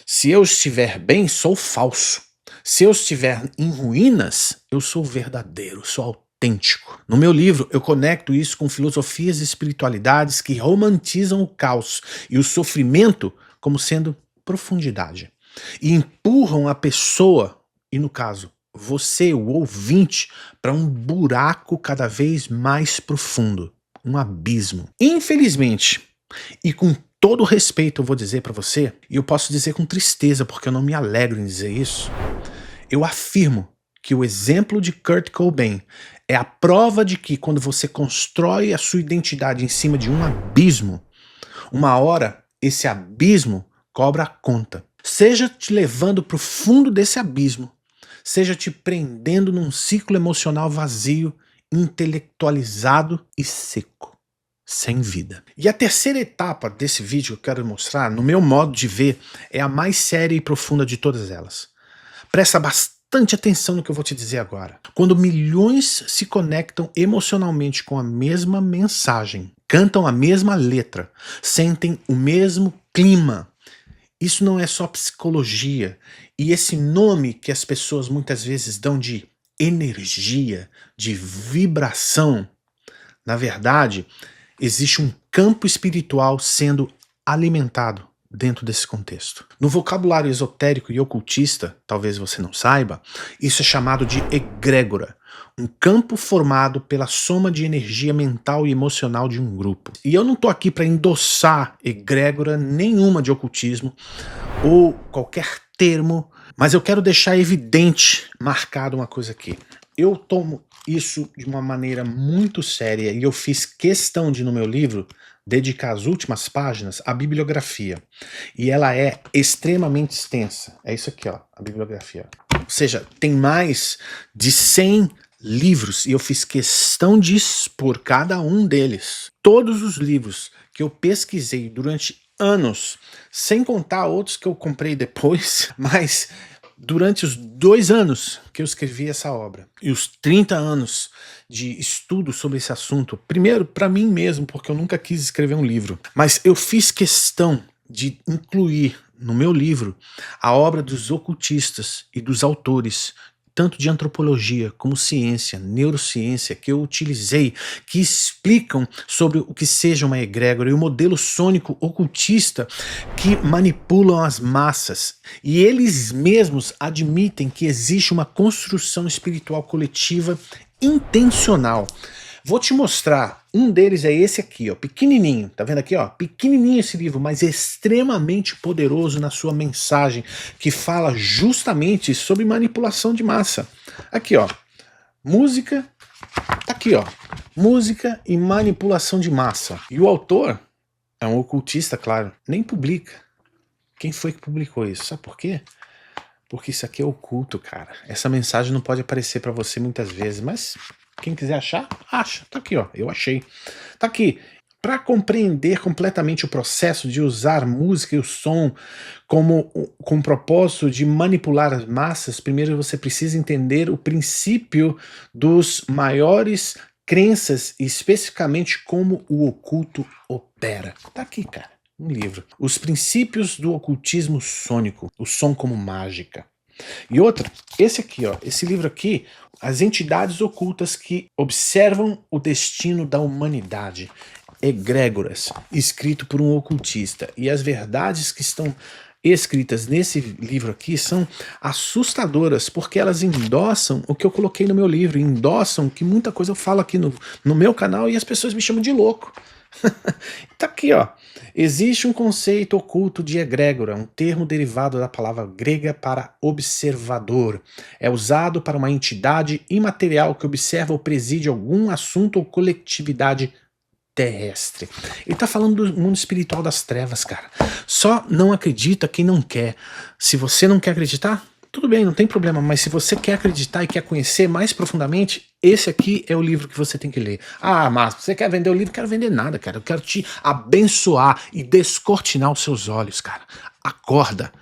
se eu estiver bem, sou falso. Se eu estiver em ruínas, eu sou verdadeiro, sou autêntico. No meu livro eu conecto isso com filosofias e espiritualidades que romantizam o caos e o sofrimento como sendo profundidade. e empurram a pessoa, e no caso, você, o ouvinte, para um buraco cada vez mais profundo, um abismo. Infelizmente, e com todo respeito eu vou dizer para você, e eu posso dizer com tristeza porque eu não me alegro em dizer isso, eu afirmo que o exemplo de Kurt Cobain é a prova de que quando você constrói a sua identidade em cima de um abismo, uma hora esse abismo cobra a conta. Seja te levando para o fundo desse abismo, seja te prendendo num ciclo emocional vazio, intelectualizado e seco, sem vida. E a terceira etapa desse vídeo que eu quero mostrar, no meu modo de ver, é a mais séria e profunda de todas elas. Presta bastante atenção no que eu vou te dizer agora. Quando milhões se conectam emocionalmente com a mesma mensagem, cantam a mesma letra, sentem o mesmo clima, isso não é só psicologia. E esse nome que as pessoas muitas vezes dão de energia, de vibração, na verdade, existe um campo espiritual sendo alimentado dentro desse contexto. No vocabulário esotérico e ocultista, talvez você não saiba, isso é chamado de egrégora, um campo formado pela soma de energia mental e emocional de um grupo. E eu não estou aqui para endossar egrégora nenhuma de ocultismo ou qualquer termo, mas eu quero deixar evidente, marcado uma coisa aqui. Eu tomo isso de uma maneira muito séria e eu fiz questão de, no meu livro, dedicar as últimas páginas à bibliografia. E ela é extremamente extensa. É isso aqui, ó, a bibliografia. Ou seja, tem mais de 100 livros e eu fiz questão de expor cada um deles. Todos os livros que eu pesquisei durante anos, sem contar outros que eu comprei depois, mas durante os 2 anos que eu escrevi essa obra e os 30 anos de estudo sobre esse assunto, primeiro para mim mesmo, porque eu nunca quis escrever um livro, mas eu fiz questão de incluir no meu livro a obra dos ocultistas e dos autores, tanto de antropologia como ciência, neurociência, que eu utilizei, que explicam sobre o que seja uma egrégora e o modelo sônico ocultista que manipulam as massas. E eles mesmos admitem que existe uma construção espiritual coletiva intencional. Vou te mostrar, um deles é esse aqui, ó, pequenininho, tá vendo aqui, ó, pequenininho esse livro, mas extremamente poderoso na sua mensagem, que fala justamente sobre manipulação de massa. Aqui, ó, música, tá aqui, ó, música e manipulação de massa. E o autor é um ocultista, claro, nem publica. Quem foi que publicou isso? Sabe por quê? Porque isso aqui é oculto, cara. Essa mensagem não pode aparecer pra você muitas vezes, mas quem quiser achar, acha. Tá aqui, ó. Eu achei. Tá aqui. Para compreender completamente o processo de usar música e o som com o propósito de manipular as massas, primeiro você precisa entender o princípio dos maiores crenças e especificamente como o oculto opera. Tá aqui, cara. Um livro. Os princípios do ocultismo sônico. O som como mágica. E outra, esse aqui, ó, esse livro aqui, as entidades ocultas que observam o destino da humanidade, egrégoras, escrito por um ocultista. E as verdades que estão escritas nesse livro aqui são assustadoras, porque elas endossam o que eu coloquei no meu livro, endossam que muita coisa eu falo aqui no meu canal e as pessoas me chamam de louco. Tá aqui, ó. Existe um conceito oculto de egrégora, um termo derivado da palavra grega para observador. É usado para uma entidade imaterial que observa ou preside algum assunto ou coletividade terrestre. Ele tá falando do mundo espiritual das trevas, cara. Só não acredita quem não quer. Se você não quer acreditar, tudo bem, não tem problema, mas se você quer acreditar e quer conhecer mais profundamente, esse aqui é o livro que você tem que ler. Ah, mas você quer vender o livro? Eu quero vender nada, cara. Eu quero te abençoar e descortinar os seus olhos, cara. Acorda,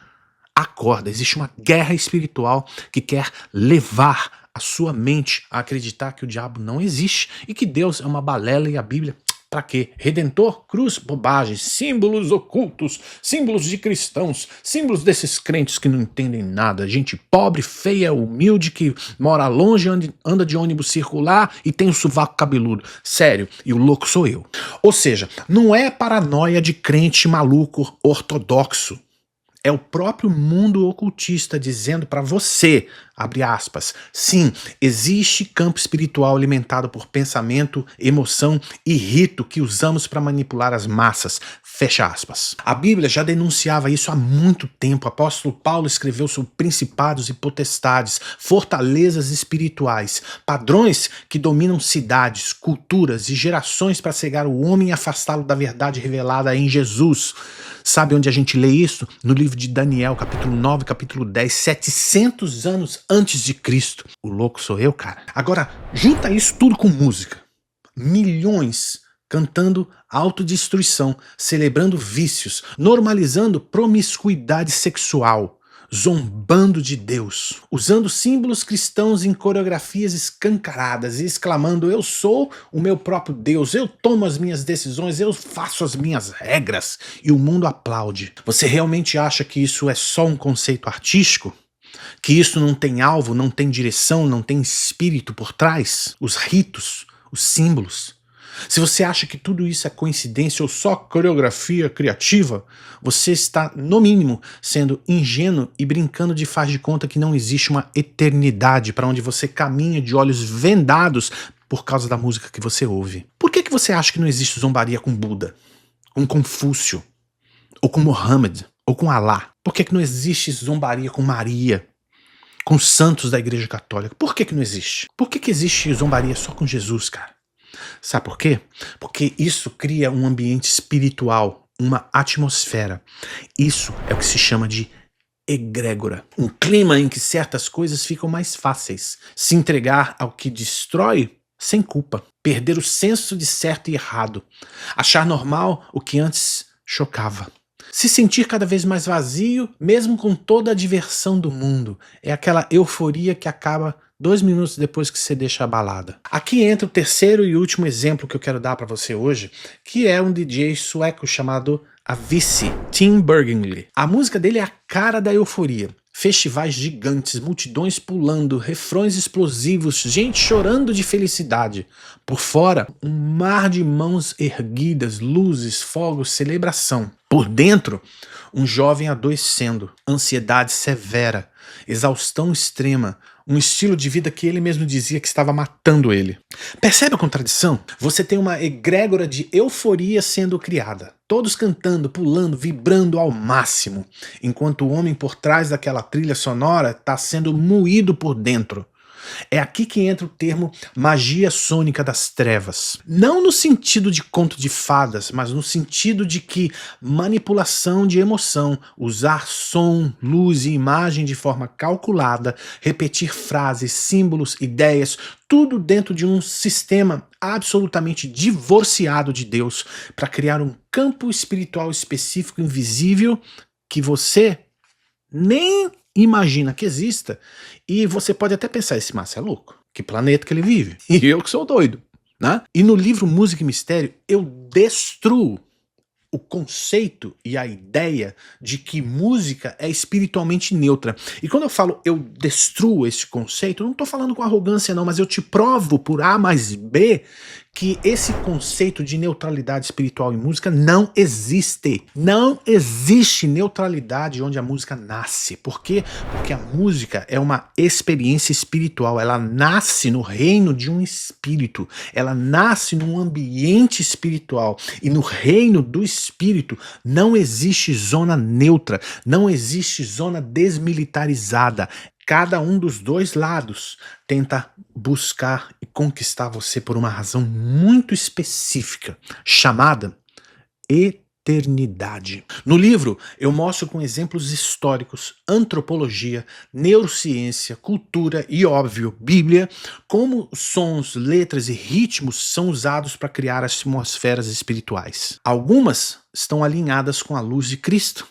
acorda. Existe uma guerra espiritual que quer levar a sua mente a acreditar que o diabo não existe e que Deus é uma balela e a Bíblia... Pra quê? Redentor? Cruz? Bobagem. Símbolos ocultos, símbolos de cristãos, símbolos desses crentes que não entendem nada. Gente pobre, feia, humilde, que mora longe, anda de ônibus circular e tem um sovaco cabeludo. Sério, e o louco sou eu. Ou seja, não é paranoia de crente maluco ortodoxo. É o próprio mundo ocultista dizendo para você, abre aspas, sim, existe campo espiritual alimentado por pensamento, emoção e rito que usamos para manipular as massas, fecha aspas. A Bíblia já denunciava isso há muito tempo. O apóstolo Paulo escreveu sobre principados e potestades, fortalezas espirituais, padrões que dominam cidades, culturas e gerações para cegar o homem e afastá-lo da verdade revelada em Jesus. Sabe onde a gente lê isso? No livro de Daniel, capítulo 9, capítulo 10, 700 anos antes de Cristo. O louco sou eu, cara. Agora, junta isso tudo com música. Milhões cantando autodestruição, celebrando vícios, normalizando promiscuidade sexual, zombando de Deus, usando símbolos cristãos em coreografias escancaradas e exclamando: eu sou o meu próprio Deus, eu tomo as minhas decisões, eu faço as minhas regras, e o mundo aplaude. Você realmente acha que isso é só um conceito artístico? Que isso não tem alvo, não tem direção, não tem espírito por trás? Os ritos, os símbolos. Se você acha que tudo isso é coincidência ou só coreografia criativa, você está, no mínimo, sendo ingênuo e brincando de faz de conta que não existe uma eternidade para onde você caminha de olhos vendados por causa da música que você ouve. Por que você acha que não existe zombaria com Buda, com Confúcio, ou com Mohammed, ou com Alá? Por que não existe zombaria com Maria, com os santos da Igreja Católica? Por que não existe? Por que existe zombaria só com Jesus, cara? Sabe por quê? Porque isso cria um ambiente espiritual, uma atmosfera. Isso é o que se chama de egrégora. Um clima em que certas coisas ficam mais fáceis. Se entregar ao que destrói sem culpa. Perder o senso de certo e errado. Achar normal o que antes chocava. Se sentir cada vez mais vazio, mesmo com toda a diversão do mundo. É aquela euforia que acaba 2 minutos depois que você deixa a balada. Aqui entra o terceiro e último exemplo que eu quero dar para você hoje, que é um DJ sueco chamado Avicii, Tim Bergingly. A música dele é a cara da euforia. Festivais gigantes, multidões pulando, refrões explosivos, gente chorando de felicidade. Por fora, um mar de mãos erguidas, luzes, fogos, celebração. Por dentro, um jovem adoecendo, ansiedade severa, exaustão extrema, um estilo de vida que ele mesmo dizia que estava matando ele. Percebe a contradição? Você tem uma egrégora de euforia sendo criada. Todos cantando, pulando, vibrando ao máximo, enquanto o homem por trás daquela trilha sonora está sendo moído por dentro. É aqui que entra o termo magia sônica das trevas. Não no sentido de conto de fadas, mas no sentido de que manipulação de emoção, usar som, luz e imagem de forma calculada, repetir frases, símbolos, ideias, tudo dentro de um sistema absolutamente divorciado de Deus para criar um campo espiritual específico invisível que você nem imagina que exista, e você pode até pensar, esse Márcio é louco, que planeta que ele vive? E eu que sou doido, né? E no livro Música e Mistério eu destruo o conceito e a ideia de que música é espiritualmente neutra. E quando eu falo eu destruo esse conceito, eu não estou falando com arrogância não, mas eu te provo por A mais B que esse conceito de neutralidade espiritual em música não existe. Não existe neutralidade onde a música nasce. Por quê? Porque a música é uma experiência espiritual. Ela nasce no reino de um espírito. Ela nasce num ambiente espiritual. E no reino do espírito não existe zona neutra. Não existe zona desmilitarizada. Cada um dos dois lados tenta buscar e conquistar você por uma razão muito específica, chamada eternidade. No livro, eu mostro com exemplos históricos, antropologia, neurociência, cultura e, óbvio, Bíblia, como sons, letras e ritmos são usados para criar atmosferas espirituais. Algumas estão alinhadas com a luz de Cristo,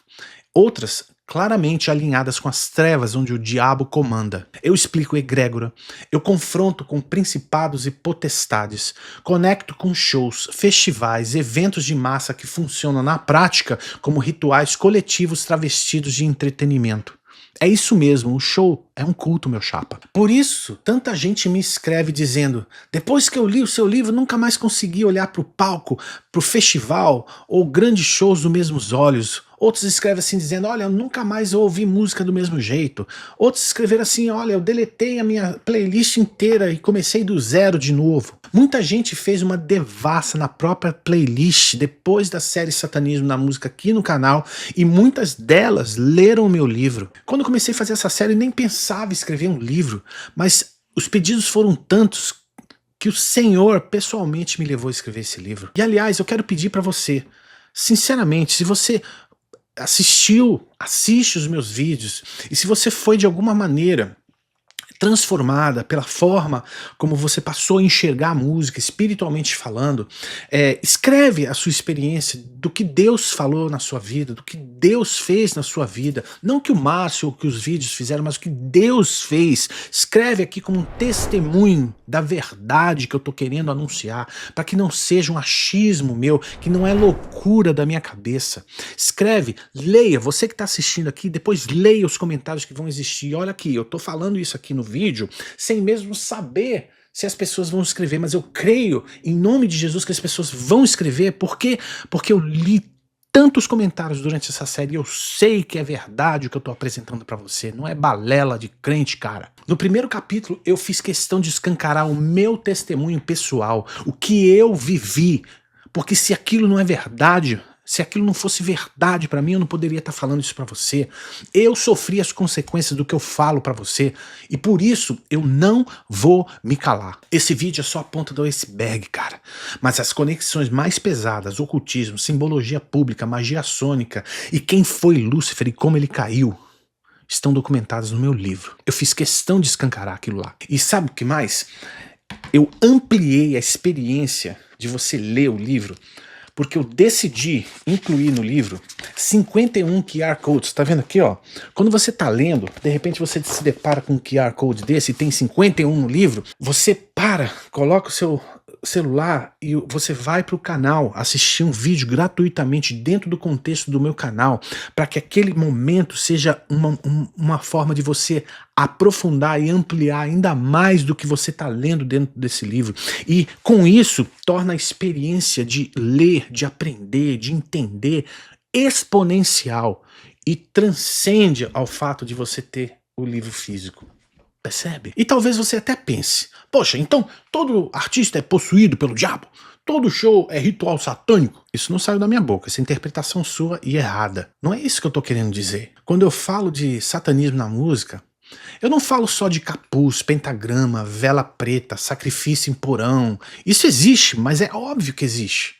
outras claramente alinhadas com as trevas onde o diabo comanda. Eu explico egrégora, eu confronto com principados e potestades, conecto com shows, festivais, eventos de massa que funcionam na prática como rituais coletivos travestidos de entretenimento. É isso mesmo, o show é um culto, meu chapa. Por isso, tanta gente me escreve dizendo: depois que eu li o seu livro, nunca mais consegui olhar para o palco, para o festival ou grandes shows dos mesmos olhos. Outros escrevem assim dizendo, olha, eu nunca mais ouvi música do mesmo jeito. Outros escreveram assim, olha, eu deletei a minha playlist inteira e comecei do zero de novo. Muita gente fez uma devassa na própria playlist depois da série Satanismo na Música aqui no canal, e muitas delas leram o meu livro. Quando eu comecei a fazer essa série, nem pensava em escrever um livro, mas os pedidos foram tantos que o Senhor pessoalmente me levou a escrever esse livro. E aliás, eu quero pedir para você, sinceramente, se você assiste os meus vídeos, e se você foi de alguma maneira transformada pela forma como você passou a enxergar a música, espiritualmente falando, escreve a sua experiência do que Deus falou na sua vida, do que Deus fez na sua vida, não o que o Márcio ou que os vídeos fizeram, mas o que Deus fez. Escreve aqui como um testemunho da verdade que eu tô querendo anunciar, para que não seja um achismo meu, que não é loucura da minha cabeça. Escreve, leia, você que está assistindo aqui, depois leia os comentários que vão existir. Olha aqui, eu tô falando isso aqui no vídeo sem mesmo saber se as pessoas vão escrever, mas eu creio em nome de Jesus que as pessoas vão escrever. Por quê? Porque eu li tantos comentários durante essa série e eu sei que é verdade o que eu tô apresentando pra você, não é balela de crente, cara. No primeiro capítulo eu fiz questão de escancarar o meu testemunho pessoal, o que eu vivi, porque se aquilo não é verdade, se aquilo não fosse verdade pra mim, eu não poderia estar falando isso pra você. Eu sofri as consequências do que eu falo pra você, e por isso eu não vou me calar. Esse vídeo é só a ponta do iceberg, cara. Mas as conexões mais pesadas, ocultismo, simbologia pública, magia sônica e quem foi Lúcifer e como ele caiu, estão documentadas no meu livro. Eu fiz questão de escancarar aquilo lá. E sabe o que mais? Eu ampliei a experiência de você ler o livro, porque eu decidi incluir no livro 51 QR Codes. Tá vendo aqui, ó? Quando você tá lendo, de repente você se depara com um QR Code desse e tem 51 no livro, você para, coloca o seu celular e você vai para o canal assistir um vídeo gratuitamente dentro do contexto do meu canal, para que aquele momento seja uma forma de você aprofundar e ampliar ainda mais do que você está lendo dentro desse livro, e com isso torna a experiência de ler, de aprender, de entender exponencial e transcende ao fato de você ter o livro físico. Percebe? E talvez você até pense, poxa, então todo artista é possuído pelo diabo? Todo show é ritual satânico? Isso não saiu da minha boca, essa interpretação sua e errada. Não é isso que eu tô querendo dizer. Quando eu falo de satanismo na música, eu não falo só de capuz, pentagrama, vela preta, sacrifício em porão. Isso existe, mas é óbvio que existe.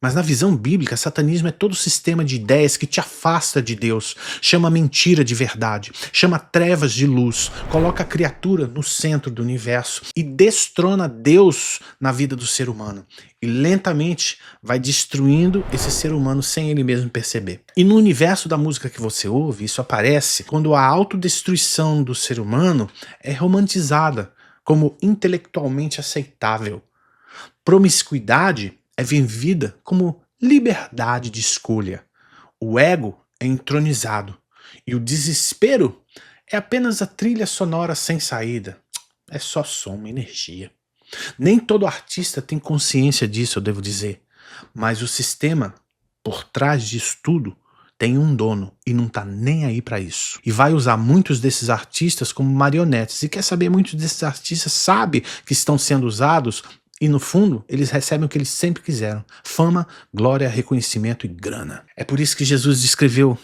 Mas na visão bíblica, satanismo é todo sistema de ideias que te afasta de Deus, chama mentira de verdade, chama trevas de luz, coloca a criatura no centro do universo e destrona Deus na vida do ser humano. E lentamente vai destruindo esse ser humano sem ele mesmo perceber. E no universo da música que você ouve, isso aparece quando a autodestruição do ser humano é romantizada como intelectualmente aceitável. Promiscuidade é vivida como liberdade de escolha. O ego é entronizado e o desespero é apenas a trilha sonora sem saída. É só som, uma energia. Nem todo artista tem consciência disso, eu devo dizer, mas o sistema por trás disso tudo tem um dono e não tá nem aí pra isso. E vai usar muitos desses artistas como marionetes. E quer saber, muitos desses artistas sabem que estão sendo usados e no fundo, eles recebem o que eles sempre quiseram: fama, glória, reconhecimento e grana. É por isso que Jesus descreveu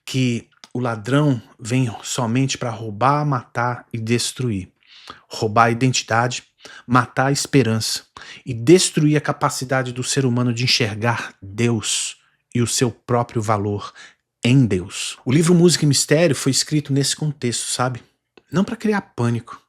que o ladrão vem somente para roubar, matar e destruir. Roubar a identidade, matar a esperança e destruir a capacidade do ser humano de enxergar Deus e o seu próprio valor em Deus. O livro Música e Mistério foi escrito nesse contexto, sabe? Não para criar pânico,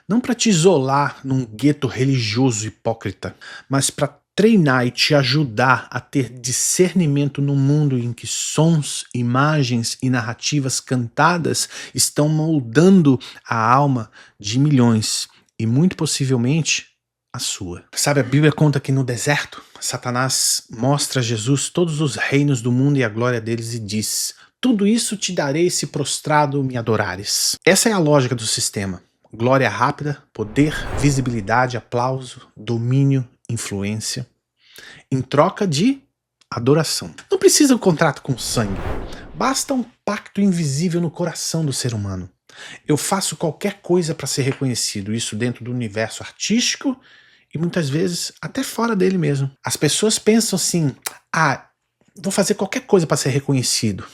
não para te isolar num gueto religioso hipócrita, mas para treinar e te ajudar a ter discernimento no mundo em que sons, imagens e narrativas cantadas estão moldando a alma de milhões e muito possivelmente a sua. Sabe, a Bíblia conta que no deserto, Satanás mostra a Jesus todos os reinos do mundo e a glória deles e diz: tudo isso te darei se prostrado me adorares. Essa é a lógica do sistema. Glória rápida, poder, visibilidade, aplauso, domínio, influência, em troca de adoração. Não precisa um contrato com sangue. Basta um pacto invisível no coração do ser humano. Eu faço qualquer coisa para ser reconhecido, isso dentro do universo artístico e muitas vezes até fora dele mesmo. As pessoas pensam assim, vou fazer qualquer coisa para ser reconhecido.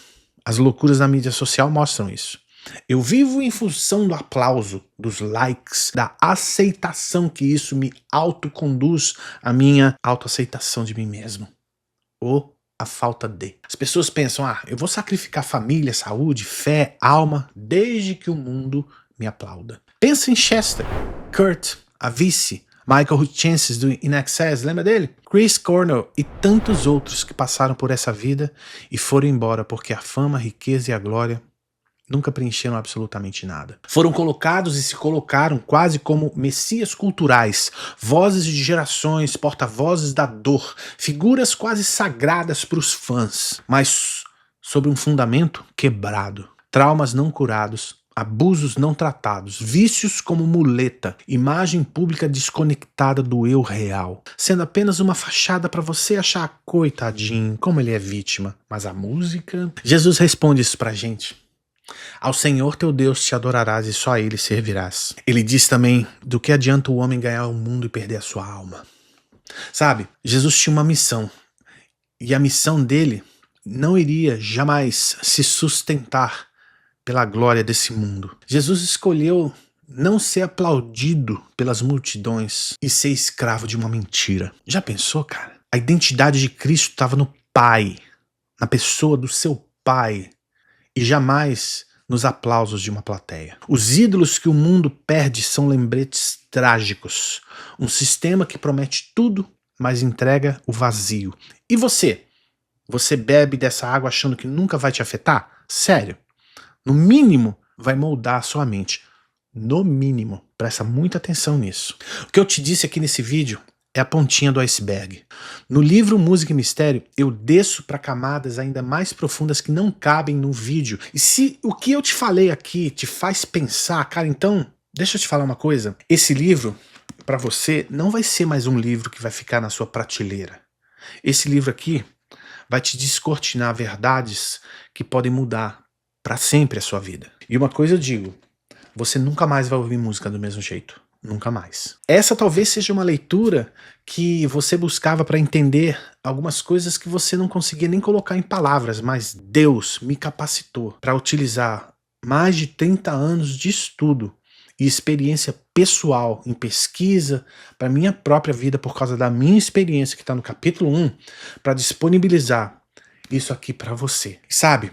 As loucuras da mídia social mostram isso. Eu vivo em função do aplauso, dos likes, da aceitação que isso me autoconduz à minha autoaceitação de mim mesmo. Ou a falta de. As pessoas pensam, eu vou sacrificar família, saúde, fé, alma, desde que o mundo me aplauda. Pensa em Chester, Kurt, Avicii, Michael Hutchence do In Excess, lembra dele? Chris Cornell e tantos outros que passaram por essa vida e foram embora porque a fama, a riqueza e a glória nunca preencheram absolutamente nada. Foram colocados e se colocaram quase como messias culturais, vozes de gerações, porta-vozes da dor, figuras quase sagradas para os fãs, mas sobre um fundamento quebrado, traumas não curados, abusos não tratados, vícios como muleta, imagem pública desconectada do eu real, sendo apenas uma fachada para você achar, coitadinho, como ele é vítima. Mas a música... Jesus responde isso pra gente. Ao Senhor teu Deus te adorarás e só a Ele servirás. Ele diz também, do que adianta o homem ganhar o mundo e perder a sua alma? Sabe, Jesus tinha uma missão, e a missão dele não iria jamais se sustentar pela glória desse mundo. Jesus escolheu não ser aplaudido pelas multidões e ser escravo de uma mentira. Já pensou, cara? A identidade de Cristo estava no Pai, na pessoa do seu Pai, e jamais nos aplausos de uma plateia. Os ídolos que o mundo perde são lembretes trágicos. Um sistema que promete tudo, mas entrega o vazio. E você? Você bebe dessa água achando que nunca vai te afetar? Sério? No mínimo, vai moldar a sua mente. No mínimo, presta muita atenção nisso. O que eu te disse aqui nesse vídeo é a pontinha do iceberg. No livro Música e Mistério, eu desço para camadas ainda mais profundas que não cabem no vídeo. E se o que eu te falei aqui te faz pensar, cara, então, deixa eu te falar uma coisa. Esse livro, para você, não vai ser mais um livro que vai ficar na sua prateleira. Esse livro aqui vai te descortinar verdades que podem mudar para sempre a sua vida. E uma coisa eu digo, você nunca mais vai ouvir música do mesmo jeito. Nunca mais. Essa talvez seja uma leitura que você buscava para entender algumas coisas que você não conseguia nem colocar em palavras, mas Deus me capacitou para utilizar mais de 30 anos de estudo e experiência pessoal em pesquisa para minha própria vida por causa da minha experiência que está no capítulo 1 para disponibilizar isso aqui para você. Sabe?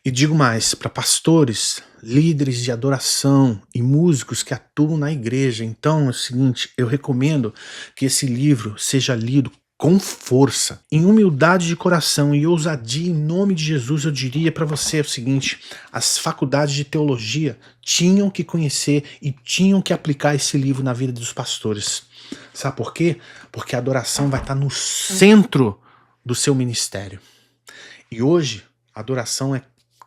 E digo mais, para pastores, líderes de adoração e músicos que atuam na igreja. Então é o seguinte, eu recomendo que esse livro seja lido com força, em humildade de coração e ousadia em nome de Jesus. Eu diria para você o seguinte, as faculdades de teologia tinham que conhecer e tinham que aplicar esse livro na vida dos pastores. Sabe por quê? Porque a adoração vai estar no centro do seu ministério. E hoje, a adoração é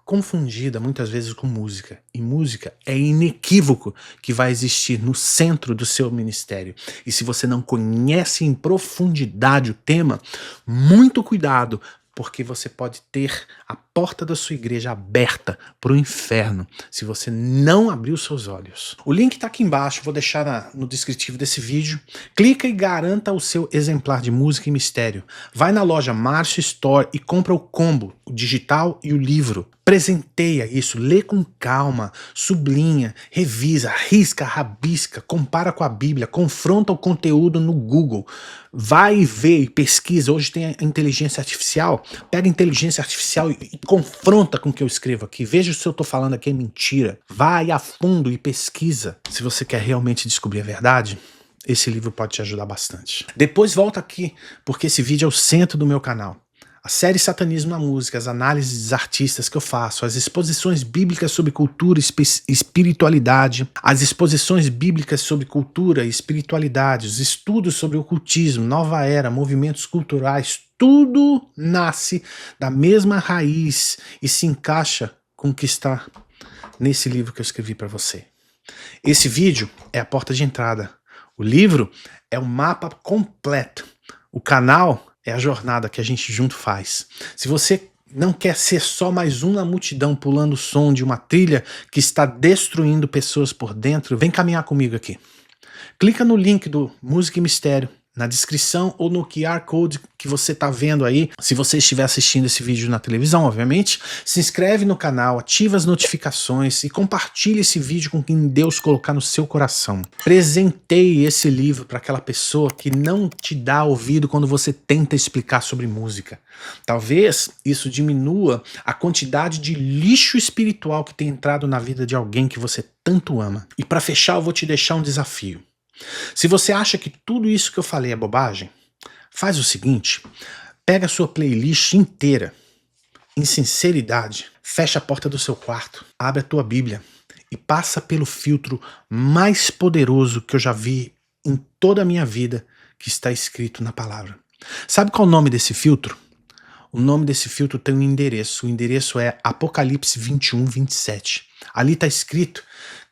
confundida muitas vezes com música, e música é inequívoco que vai existir no centro do seu ministério. E se você não conhece em profundidade o tema, muito cuidado, porque você pode ter a porta da sua igreja aberta para o inferno se você não abrir os seus olhos. O link está aqui embaixo, vou deixar no descritivo desse vídeo. Clica e garanta o seu exemplar de Música e Mistério. Vai na loja Márcio Store e compra o combo, o digital e o livro. Presenteia isso, lê com calma, sublinha, revisa, risca, rabisca, compara com a Bíblia, confronta o conteúdo no Google. Vai ver e pesquisa. Hoje tem a inteligência artificial. Pega a inteligência artificial e confronta com o que eu escrevo aqui. Veja se eu estou falando aqui é mentira. Vai a fundo e pesquisa. Se você quer realmente descobrir a verdade, esse livro pode te ajudar bastante. Depois volta aqui, porque esse vídeo é o centro do meu canal. A série Satanismo na Música, as análises dos artistas que eu faço, as exposições bíblicas sobre cultura e espiritualidade, as exposições bíblicas sobre cultura e espiritualidade, os estudos sobre ocultismo, nova era, movimentos culturais, tudo nasce da mesma raiz e se encaixa com o que está nesse livro que eu escrevi para você. Esse vídeo é a porta de entrada. O livro é o mapa completo. O canal é a jornada que a gente junto faz. Se você não quer ser só mais um na multidão pulando o som de uma trilha que está destruindo pessoas por dentro, vem caminhar comigo aqui. Clica no link do Música e Mistério na descrição ou no QR Code que você está vendo aí, se você estiver assistindo esse vídeo na televisão, obviamente. Se inscreve no canal, ativa as notificações e compartilhe esse vídeo com quem Deus colocar no seu coração. Presenteie esse livro para aquela pessoa que não te dá ouvido quando você tenta explicar sobre música. Talvez isso diminua a quantidade de lixo espiritual que tem entrado na vida de alguém que você tanto ama. E para fechar, eu vou te deixar um desafio. Se você acha que tudo isso que eu falei é bobagem, faz o seguinte, pega a sua playlist inteira, em sinceridade, fecha a porta do seu quarto, abre a tua Bíblia e passa pelo filtro mais poderoso que eu já vi em toda a minha vida, que está escrito na palavra. Sabe qual é o nome desse filtro? O nome desse filtro tem um endereço, o endereço é Apocalipse 21, 27. Ali está escrito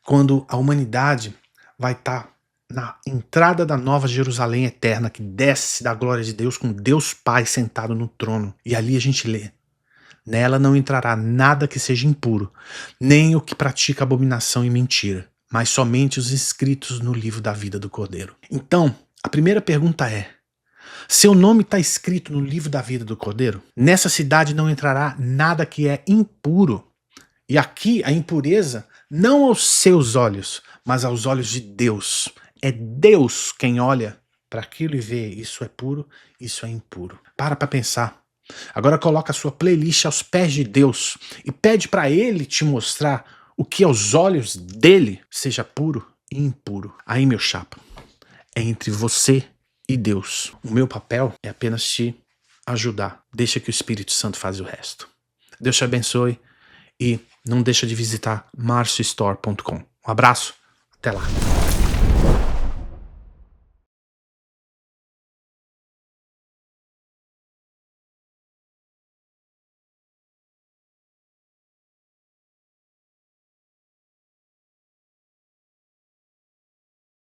quando a humanidade vai estar na entrada da nova Jerusalém eterna, que desce da glória de Deus com Deus Pai sentado no trono. E ali a gente lê: nela não entrará nada que seja impuro, nem o que pratica abominação e mentira, mas somente os inscritos no livro da vida do Cordeiro. Então, a primeira pergunta é: seu nome está escrito no livro da vida do Cordeiro? Nessa cidade não entrará nada que é impuro. E aqui a impureza não aos seus olhos, mas aos olhos de Deus. É Deus quem olha para aquilo e vê: isso é puro, isso é impuro. Para pensar. Agora coloca a sua playlist aos pés de Deus e pede para Ele te mostrar o que aos olhos dele seja puro e impuro. Aí, meu chapa, é entre você e Deus. O meu papel é apenas te ajudar. Deixa que o Espírito Santo faz o resto. Deus te abençoe e não deixa de visitar marciostore.com. Um abraço, até lá.